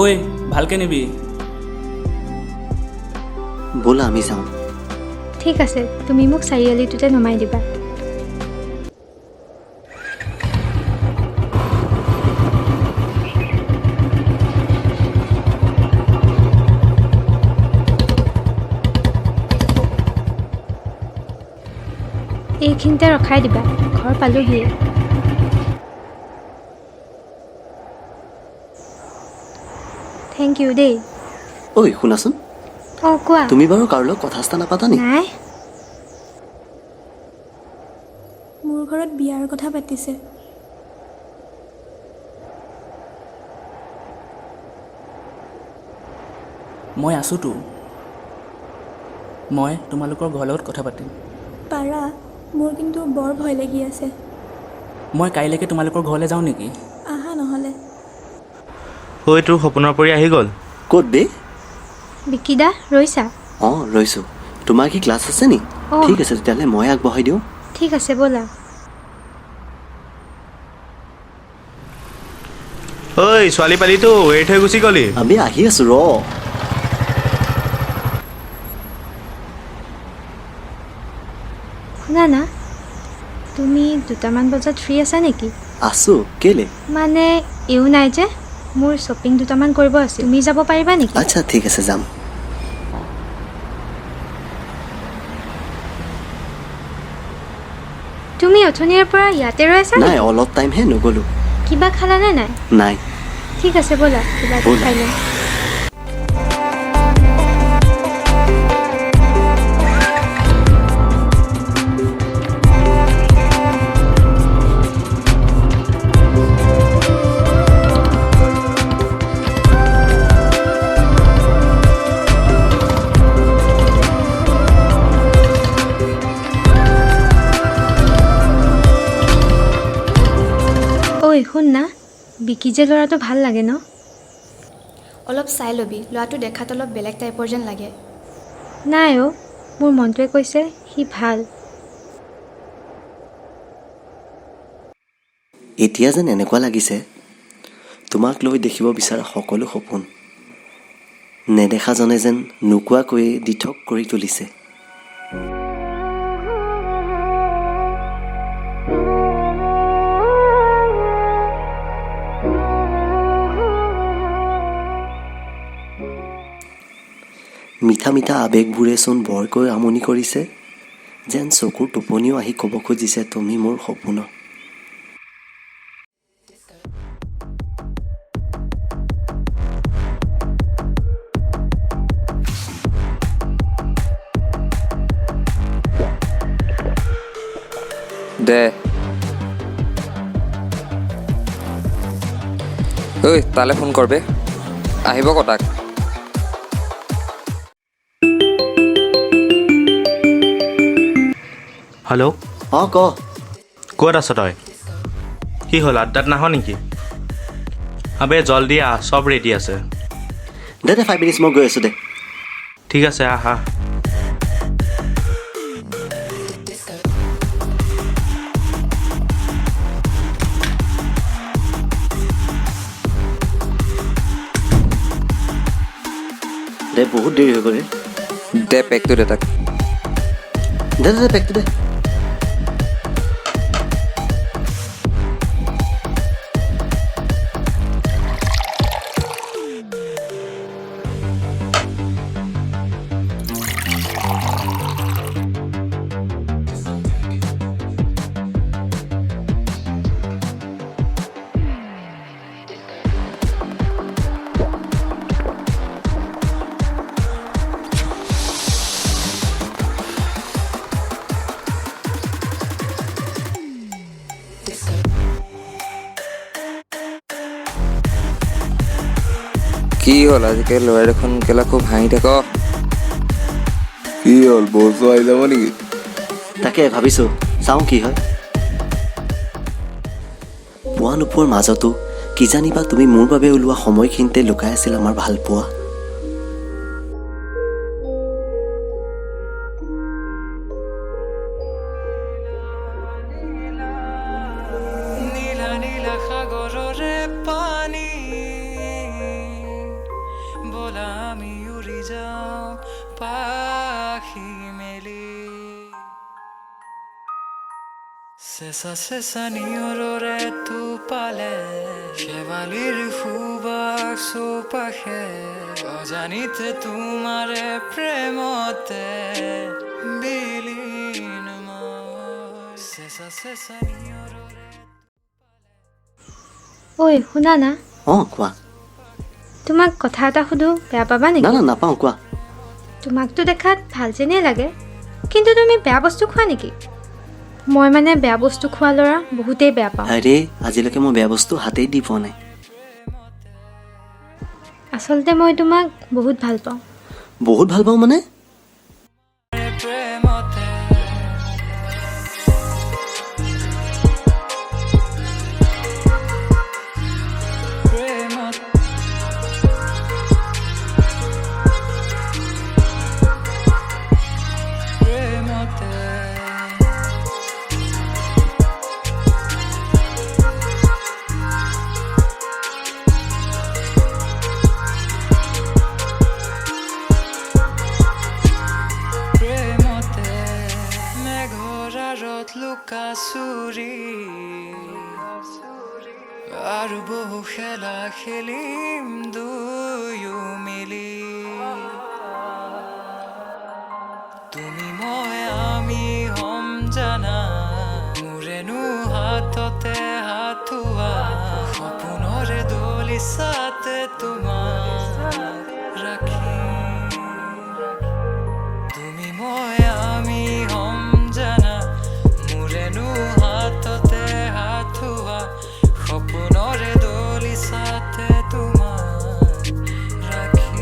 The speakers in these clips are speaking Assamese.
ঐ ভালকৈ নিবি। ব'লা আমি যাওঁ। ঠিক আছে, তুমি মোক চাৰিআলিটোতে নমাই দিবা। এইখিনিতে ৰখাই দিবা, ঘৰ পালোহিয়ে। থেংক ইউ দেই। ঐ শুনাচোন, অঁ কোৱা। তুমি বাৰু কাৰো লগত কথা চথা নাপাতা নি? নাই, মোৰ ঘৰত বিয়াৰ কথা পাতিছে। মই আছোঁতো। মই তোমালোকৰ ঘৰৰ লগত কথা পাতিম। পাৰা, মোৰ কিন্তু বৰ ভয় লাগি আছে। মই কাইলৈকে তোমালোকৰ ঘৰলৈ যাওঁ নেকি? আহা নহ'লে। ঐ তোৰ সপোনৰ পৰি আহি গ'ল। ক'ত বে? বিকিদা ৰৈছা? অঁ ৰৈছোঁ। তোমাৰ কি ক্লাছ আছে নি? অঁ। ঠিক আছে তেতিয়াহ'লে মই আগবঢ়াই দিওঁ। ঠিক আছে ব'লা। ঐ ছোৱালী পালিতো এৰি থৈ গুচি গ'লি। আমি আহি আছোঁ ৰ। শুনা না, তুমি 2টামান বজাত ফ্ৰী আছা নেকি? আছোঁ, কেলে? মানে এও নাই যে, মোৰ শ্বপিং 2টামান কৰিব আছে, তুমি যাব পাৰিবা নেকি? আচ্ছা ঠিক আছে যাম। তুমি অথনিৰ পৰা ইয়াতে ৰৈ আছা নাই নেকি? অলপ টাইমহে নগ'লোঁ। কিবা খালানে নাই? নাই। ঠিক আছে ব'লা, কিবা এটা ব'লা। খাই লওঁ। ঐ শুন না, বিকি যে ল'ৰাটো ভাল লাগে ন? অলপ চাই ল'বি, ল'ৰাটো দেখাত অলপ বেলেগ টাইপৰ যেন লাগে। নাই অ', মোৰ মনটোৱে কৈছে সি ভাল। এতিয়া যেন এনেকুৱা লাগিছে তোমাক লৈ দেখিব বিচৰা সকলো সপোন নেদেখাজনে যেন নোকোৱাকৈয়ে দিঠক কৰি তুলিছে। মিঠা মিঠা আৱেগবোৰে চোন বৰকৈ আমনি কৰিছে, যেন চকুৰ টোপনিও আহি ক'ব খুজিছে তুমি মোৰ সপোন। দে ঐ তালৈ ফোন কৰবে, আহিব কটাক। হেল্ল', অঁ ক। ক'ত আছ তই? কি হ'ল আড্ডাত নাহ নেকি? আবে জলদি আহ, চব ৰেডি আছে। দে 5 মিনিটছ মই গৈ আছোঁ দে। ঠিক আছে আহ আহ। দে বহুত দেৰি হৈ গ'ল। দে পেকটো দে তাক। দে দে পেকটো দে। কি হ'ল আজিকালি ল'ৰাই দেখোন কেলা খুব হাঁহি থাক। কি হ'ল বস্তু আহি যাব নেকি? তাকে ভাবিছোঁ চাওঁ কি হয়। পোৱা নোপোৱাৰ মাজতো কিজানিবা তুমি মোৰ বাবে ওলোৱা সময়খিনিতে লুকাই আছিল আমাৰ ভালপোৱা। পাখি মেলি চেঁচা চেঁচা নিয়ৰৰে টোপালে শেৱালিৰ সুবাস চৌপাশে অজানিতে তোমাৰে প্ৰেমতে বিলীন মই চেঁচা চেঁচা নিয়ৰৰে ঐ শুনা না, অঁ কোৱা। তোমাক কথা এটা সুধো, বেয়া পাবা না নেকি? না নাপাওঁ, কোৱা। তোমাকতো দেখাত ভাল যেনেই লাগে, কিন্তু তুমি বেয়া বস্তু খোৱা নেকি? মই মানে বেয়া বস্তু খোৱা ল'ৰা বহুতেই বেয়া পাওঁ। আৰে আজিলৈকে মই বেয়া বস্তু হাতেই দি পোৱা নাই। আচলতে মই তোমাক বহুত ভাল পাওঁ। বহুত ভাল পাওঁ মানে? প্ৰেমতে প্ৰেমত প্ৰেমতে প্ৰেমতে মেঘৰ আঁৰত লুকা চুৰি আৰু বহু খেলা খেলিম দুয়ো মিলি তুমি মই আমি হম জানা মোৰেনো হাততে হাতোৱা সপোনৰে দলিচাতে তোমাক ৰাখিম তুমি মই আমি হম জানা মোৰেনো হাততে হাতোৱা সপোনৰে দলিচাতে তোমাক ৰাখিম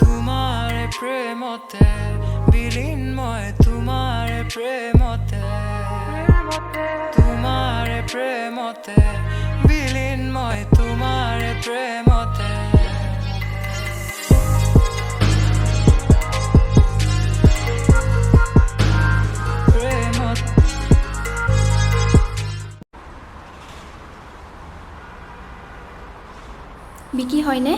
তোমাৰে প্ৰেমতে বিলীন মই তোমাৰে প্ৰেমতে তোমাৰে প্ৰেমতে বিলীন মই তোমাৰে প্ৰেমতে প্ৰেমত বিকি হয়নে?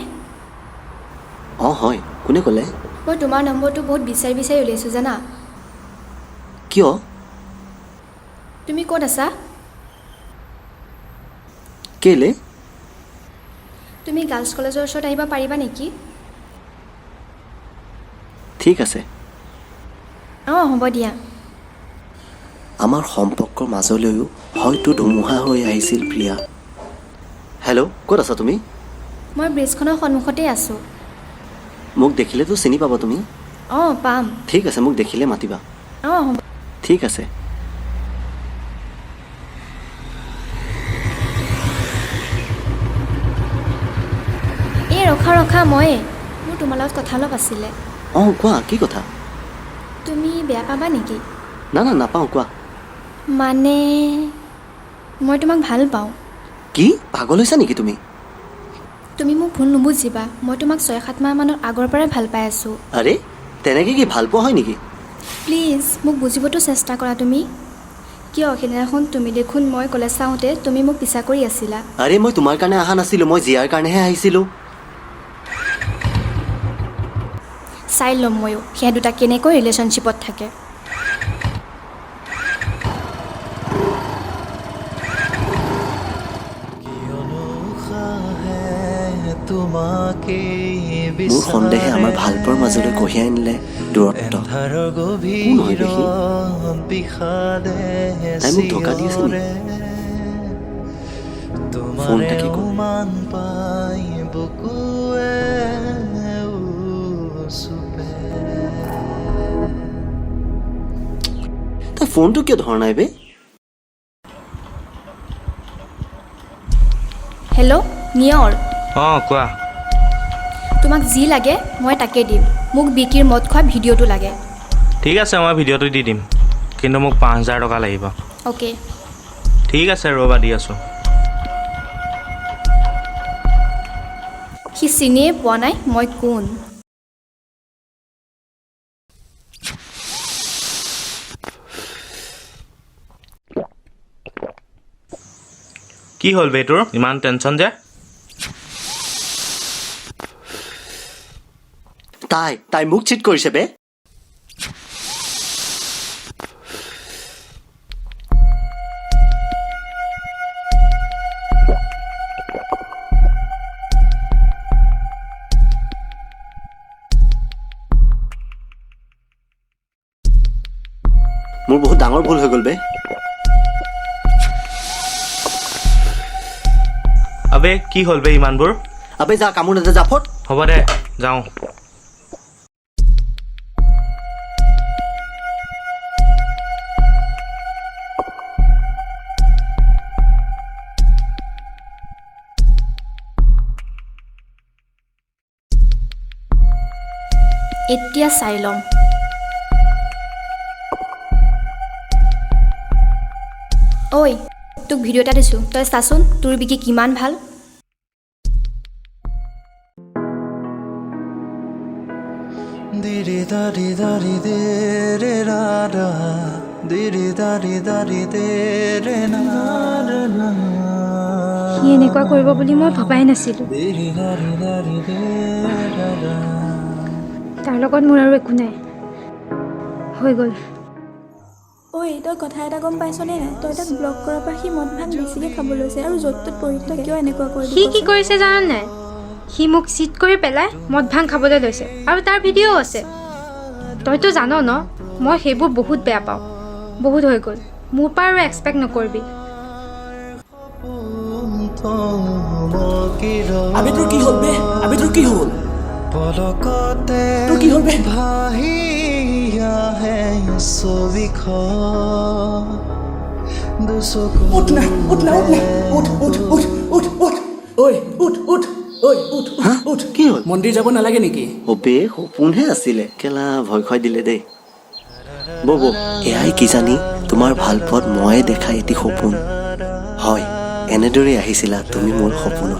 অঁ হয়, কোনে ক'লে? মই তোমাৰ নম্বৰটো বহুত বিচাৰি বিচাৰি উলিয়াইছোঁ জানা। কিয়? তুমি ক'ত আছা? কেলে? তুমি গাৰ্লছ কলেজৰ ওচৰত আহিব পাৰিবা নেকি? ঠিক আছে। অঁ হ'ব দিয়া। আমাৰ সম্পৰ্কৰ মাজলৈও হয়তো ধুমুহা হৈ আহিছিল প্ৰিয়া। হেল্ল', ক'ত আছা তুমি? মই ব্ৰিজখনৰ সন্মুখতেই আছোঁ। মোক দেখিলেতো চিনি পাবা তুমি? অঁ পাম। ঠিক আছে, মোক দেখিলে মাতিবা। অঁ হ'ব। ঠিক আছে। এই ৰখা ৰখা ময়ে, মোৰ তোমাৰ লগত কথা অলপ আছিলে। অঁ কোৱা, কি কথা? তুমি বেয়া পাবা নেকি? না না নাপাওঁ, কোৱা। মানে মই তোমাক ভাল পাওঁ। কি পাগল হৈছা নেকি তুমি? তুমি মোক ভুল নুবুজিবা, মই তোমাক 6-7 মাহ মানৰ আগৰ পৰাই ভাল পাই আছোঁ। আৰে তেনেকৈ কি ভাল পোৱা হয় নেকি? প্লিজ মোক বুজিবতো চেষ্টা কৰা তুমি। কিয় সেইদিনাখন তুমি দেখোন মই কলেজ চাওঁতে তুমি মোক পিছা কৰি আছিলা। আৰে মই তোমাৰ কাৰণে অহা নাছিলোঁ, মই জিয়াৰ কাৰণেহে আহিছিলোঁ। চাই ল'ম ময়ো সেয়া দুটা কেনেকৈ ৰিলেশ্যনশ্বিপত থাকে। মোৰ সন্দেহে আমাৰ ভালপোৱাৰ মাজলৈ কঢ়িয়াই আনিলে দূৰত্ব। কোন হয় দেখি? তাই মোক ধোকা দি আছে নেকি? ফোন এটাকে কৰোঁ। তাই ফোনটো কিয় ধৰা নাই বে? হেল্ল' নিয়ৰ, অঁ কোৱা। তোমাক যি লাগে মই তাকে দিম। মোক বিকিৰ মদ খোৱা ভিডিঅ'টো লাগে। ঠিক আছে, মই ভিডিঅ'টো দি দিম, কিন্তু মোক 5,000 টকা লাগিব। অ'কে। ঠিক আছে, ৰ'বা দি আছোঁ। সি চিনিয়ে পোৱা নাই মই কোন। কি হ'ল বে তোৰ ইমান টেনশ্যন যে? তাই মোক চিট কৰিছে বে। মোৰ বহুত ডাঙৰ ভুল হৈ গ'ল বে। আবে কি হ'ল বে ইমানবোৰ? আবে যা কামোৰ নাযায় যা ফট। হ'ব দে যাওঁ। এতিয়া চাই ল'ম। ঐ তোক ভিডিঅ' এটা দিছোঁ, তই চাচোন তোৰ বিকি কিমান ভাল। দিৰি দাৰি দাৰি দে ৰে ৰা ৰা দিৰি দাৰি দাৰি দে ৰে না ৰা না সি এনেকুৱা কৰিব বুলি মই ভবাই নাছিলোঁ। দিৰি দাৰি দাৰি দে ৰা ৰা তাৰ লগত মোৰ আৰু একো নাই, হৈ গ'ল। ঐ তই কথা এটা গম পাইছনে নাই? তই তাক ব্লক কৰাৰ পৰা সি মদ ভাং বেছিকৈ খাব লৈছে আৰু য'ত ত'ত পৰি থাকে। কিয় এনেকুৱা কৰিলি? সি কি কৰিছে জানা নাই? সি মোক চিট কৰি পেলাই মদ ভাং খাবলৈ লৈছে আৰু তাৰ ভিডিঅ'ও আছে। তইতো জান ন মই সেইবোৰ বহুত বেয়া পাওঁ। বহুত হৈ গ'ল, মোৰ পৰা আৰু এক্সপেক্ট নকৰিবি। আবে তোৰ কি হ'ল বে? আবে তোৰ কি হ'ল? পলকতে তোৰ কি হ'ল বে? ভাহি আহে ছবিখন দুচকু উঠ না উঠ না উঠ না উঠ উঠ উঠ উঠ উঠ ঐ উঠ উঠ ঐ উঠ হা? উঠ। কি হ'ল? মন্দিৰ যাব নালাগে নেকি? অবে সপোনহে আছিলে, কেলা ভয় খুৱাই দিলে দেই। বৌ এয়াই কিজানি তোমাৰ ভাল পোৱাত ময়ে দেখা এটি সপোন। হয়, এনেদৰেই আহিছিলা তুমি মোৰ সপোনত।